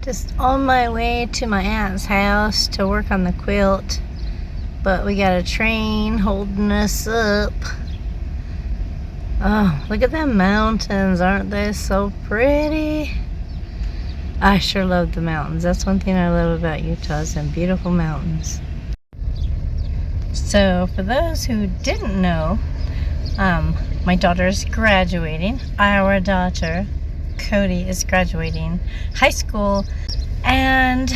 Just on my way to my aunt's house to work on the quilt, but we got a train holding us up. Oh, look at them mountains. Aren't they so pretty? I sure love the mountains. That's one thing I love about Utah is them beautiful mountains. So for those who didn't know, my daughter is graduating. Our daughter, Cody, is graduating high school, and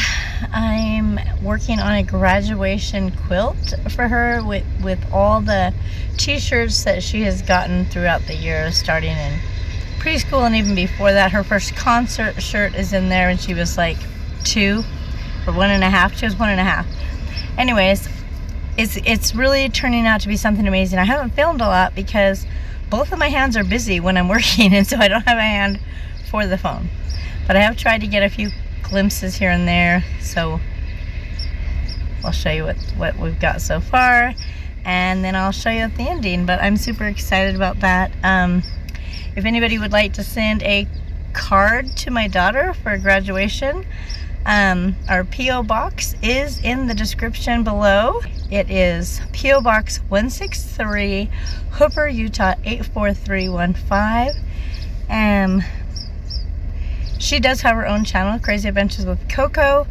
I'm working on a graduation quilt for her with all the t-shirts that she has gotten throughout the years, starting in preschool and even before that. Her first concert shirt is in there when she was like 2 or 1.5. She was 1.5. Anyways, it's really turning out to be something amazing. I haven't filmed a lot because both of my hands are busy when I'm working, and so I don't have a hand for the phone. But I have tried to get a few glimpses here and there, so I'll show you what we've got so far, and then I'll show you at the ending. But I'm super excited about that. If anybody would like to send a card to my daughter for graduation, our P.O. box is in the description below. It is P.O. Box 163, Hooper, Utah 84315. She does have her own channel, Crazy Adventures with CoCo,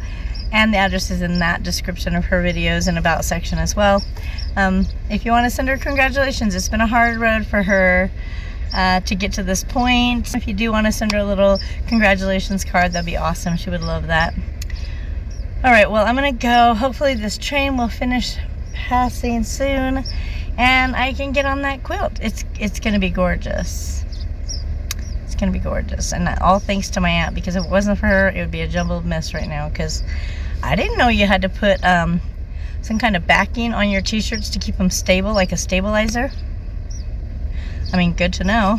and the address is in that description of her videos and about section as well. If you want to send her congratulations, it's been a hard road for her to get to this point. If you do want to send her a little congratulations card, that'd be awesome. She would love that. Alright, well, I'm gonna go. Hopefully this train will finish passing soon and I can get on that quilt. It's gonna be gorgeous. It's gonna be gorgeous, and all thanks to my aunt, because if it wasn't for her, it would be a jumbled mess right now, because I didn't know you had to put some kind of backing on your t-shirts to keep them stable, like a stabilizer. I mean, good to know.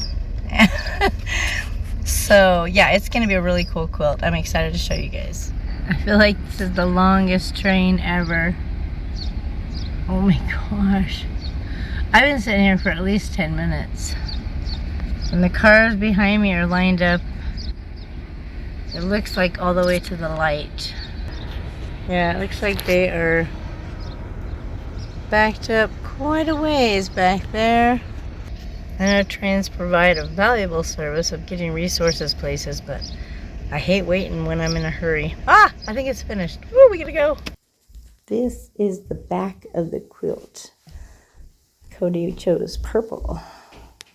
So yeah, it's gonna be a really cool quilt. I'm excited to show you guys. I feel like this is the longest train ever. Oh my gosh. I've been sitting here for at least 10 minutes. And the cars behind me are lined up. It looks like all the way to the light. Yeah, it looks like they are backed up quite a ways back there. I know trains provide a valuable service of getting resources places, but I hate waiting when I'm in a hurry. Ah, I think it's finished. Woo, we gotta go. This is the back of the quilt. Cody chose purple.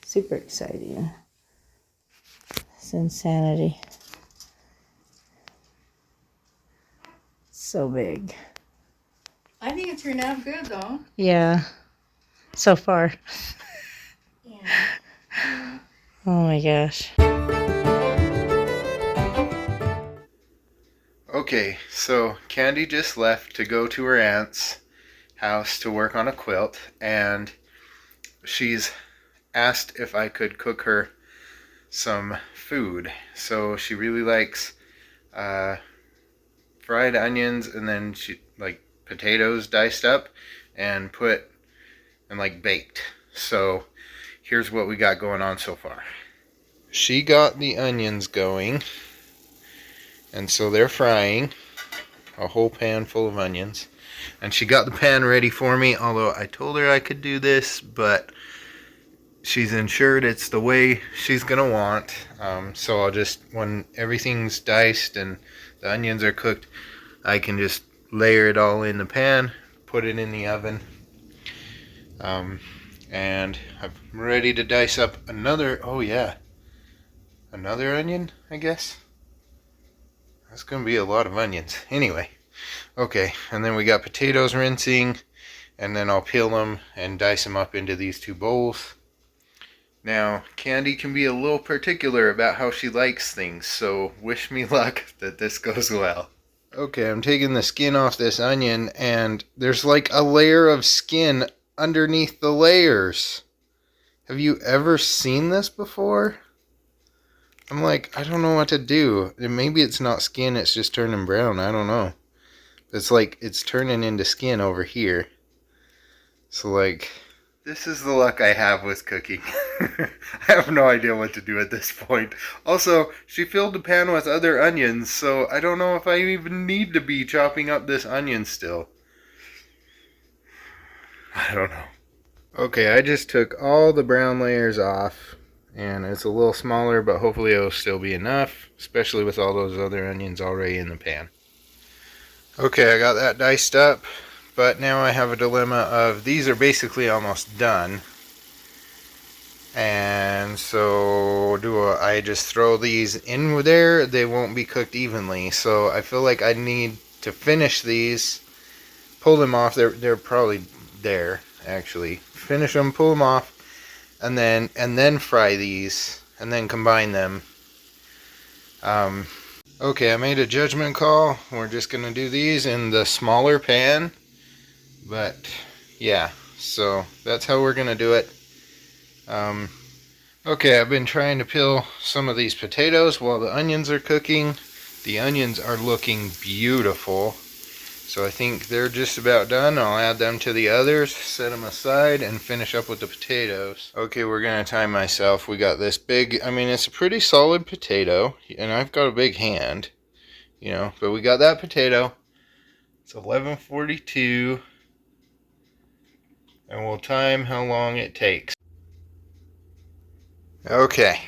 Super exciting. It's insanity. So big. I think it turned out good though. Yeah, so far. Yeah. Oh my gosh. Okay, so Candy just left to go to her aunt's house to work on a quilt, and she's asked if I could cook her some food. So she really likes fried onions, and then she like potatoes diced up and like baked. So here's what we got going on so far. She got the onions going, and so they're frying a whole pan full of onions. And she got the pan ready for me, although I told her I could do this, but she's ensured it's the way she's gonna want. So I'll just, when everything's diced and the onions are cooked, I can just layer it all in the pan, put it in the oven. And I'm ready to dice up another, oh yeah, another onion, I guess. That's gonna be a lot of onions. Anyway, okay, and then we got potatoes rinsing, and then I'll peel them and dice them up into these two bowls. Now, Candy can be a little particular about how she likes things, so wish me luck that this goes well. Okay, I'm taking the skin off this onion, and there's like a layer of skin underneath the layers. Have you ever seen this before? I'm like, I don't know what to do. Maybe it's not skin, it's just turning brown. I don't know. It's like, it's turning into skin over here. So like, This is the luck I have with cooking. I have no idea what to do at this point. Also, she filled the pan with other onions, so I don't know if I even need to be chopping up this onion still. I don't know. Okay, I just took all the brown layers off, and it's a little smaller, but hopefully it'll still be enough, especially with all those other onions already in the pan. Okay, I got that diced up, but now I have a dilemma of these are basically almost done. And so I just throw these in there? They won't be cooked evenly, so I feel like I need to finish these, pull them off. They're probably there actually. Finish them, pull them off, and then fry these, and then combine them. Okay, I made a judgment call. We're just gonna do these in the smaller pan, but yeah, so that's how we're gonna do it. Okay, I've been trying to peel some of these potatoes while the onions are cooking. The onions are looking beautiful, so I think they're just about done. I'll add them to the others, set them aside, and finish up with the potatoes. Okay, we're gonna time myself. We got this big, I mean, it's a pretty solid potato, and I've got a big hand, you know, but we got that potato. It's 11:42, and we'll time how long it takes. Okay,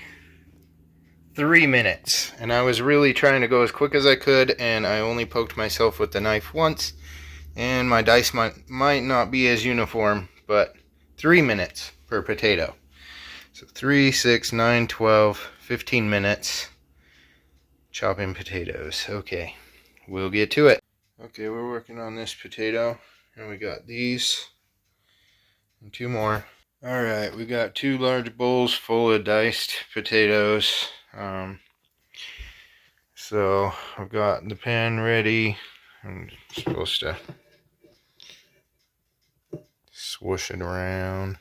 3 minutes, and I was really trying to go as quick as I could, and I only poked myself with the knife once, and my dice might not be as uniform, but 3 minutes per potato. So 3, 6, 9, 12, 15 minutes chopping potatoes. Okay, we'll get to it. Okay, we're working on this potato, and we got these and 2 more. Alright, we got 2 large bowls full of diced potatoes. So I've got the pan ready. I'm supposed to swoosh it around,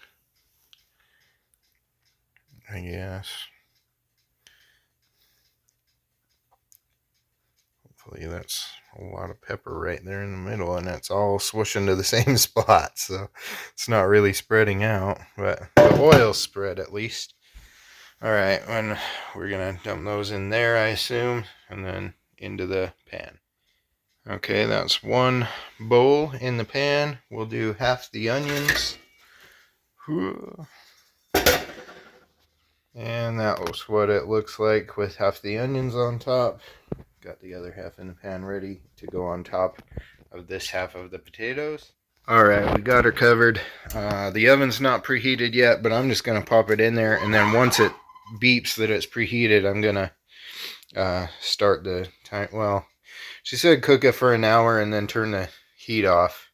I guess. Hopefully that's a lot of pepper right there in the middle, and it's all swooshing to the same spot, so it's not really spreading out, but the oil's spread at least. Alright, and we're gonna dump those in there, I assume, and then into the pan. Okay, that's 1 bowl in the pan. We'll do half the onions. And that was what it looks like with half the onions on top. Got the other half in the pan ready to go on top of this half of the potatoes. Alright, we got her covered. The oven's not preheated yet, but I'm just going to pop it in there, and then once it beeps that it's preheated, I'm going to start the time. Well, she said cook it for an hour and then turn the heat off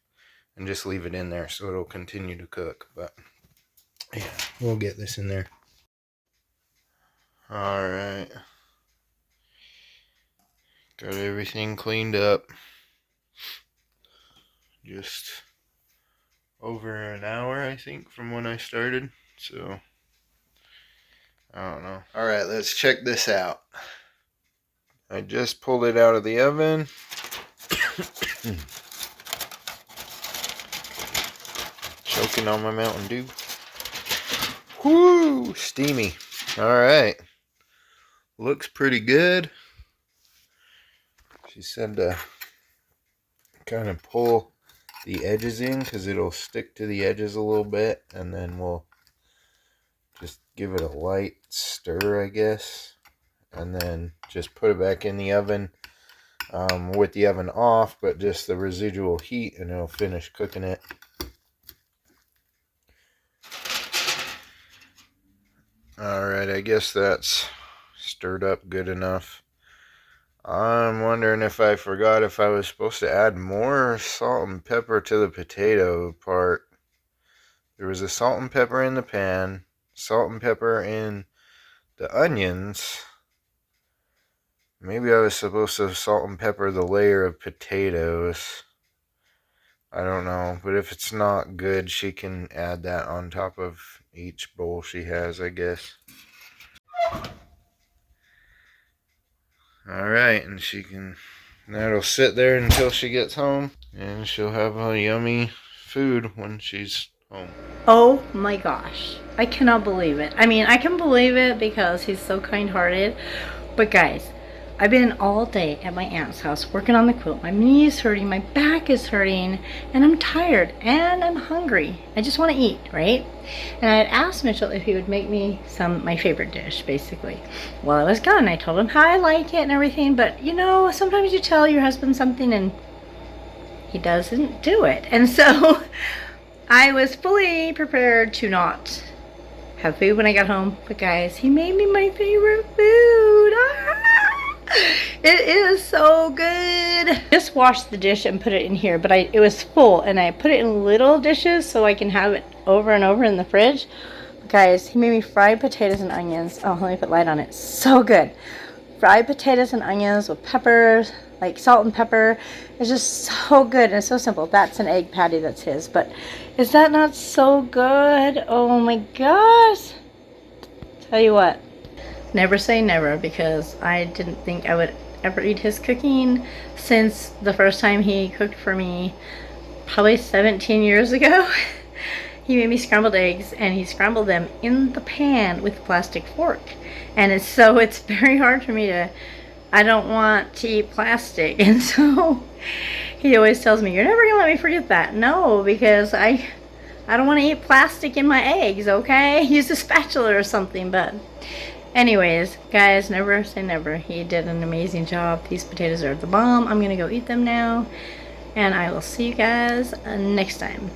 and just leave it in there so it'll continue to cook. But yeah, we'll get this in there. Alright. Got everything cleaned up. Just over an hour, I think, from when I started. So, I don't know. Alright, let's check this out. I just pulled it out of the oven. Choking on my Mountain Dew. Whoo! Steamy. Alright. Looks pretty good. She said to kind of pull the edges in because it'll stick to the edges a little bit, and then we'll just give it a light stir, I guess, and then just put it back in the oven with the oven off, but just the residual heat, and it'll finish cooking it. Alright, I guess that's stirred up good enough. I'm wondering if I forgot if I was supposed to add more salt and pepper to the potato part. There was a salt and pepper in the pan, salt and pepper in the onions. Maybe I was supposed to salt and pepper the layer of potatoes. I don't know, but if it's not good, she can add that on top of each bowl she has, I guess. Alright, and that'll sit there until she gets home, and she'll have a yummy food when she's home. Oh my gosh. I cannot believe it. I mean, I can believe it because he's so kind-hearted. But guys, I've been all day at my aunt's house working on the quilt. My knee is hurting, my back is hurting, and I'm tired and I'm hungry. I just want to eat, right? And I had asked Mitchell if he would make me my favorite dish, basically. While I was gone, I told him how I like it and everything, but you know, sometimes you tell your husband something and he doesn't do it. And so I was fully prepared to not have food when I got home. But guys, he made me my favorite food. It is so good. Just washed the dish and put it in here, but it was full, and I put it in little dishes so I can have it over and over in the fridge. But guys, he made me fried potatoes and onions. Oh, let me put light on it. So good. Fried potatoes and onions with peppers, like salt and pepper. It's just so good and it's so simple. That's an egg patty, that's his. But is that not so good? Oh my gosh. Tell you what, never say never, because I didn't think I would ever eat his cooking since the first time he cooked for me, probably 17 years ago. He made me scrambled eggs, and he scrambled them in the pan with a plastic fork. And it's very hard for me to, I don't want to eat plastic. And so he always tells me, you're never gonna let me forget that. No, because I don't want to eat plastic in my eggs, okay? Use a spatula or something. But anyways, guys, never say never. He did an amazing job. These potatoes are the bomb. I'm gonna go eat them now, and I will see you guys next time.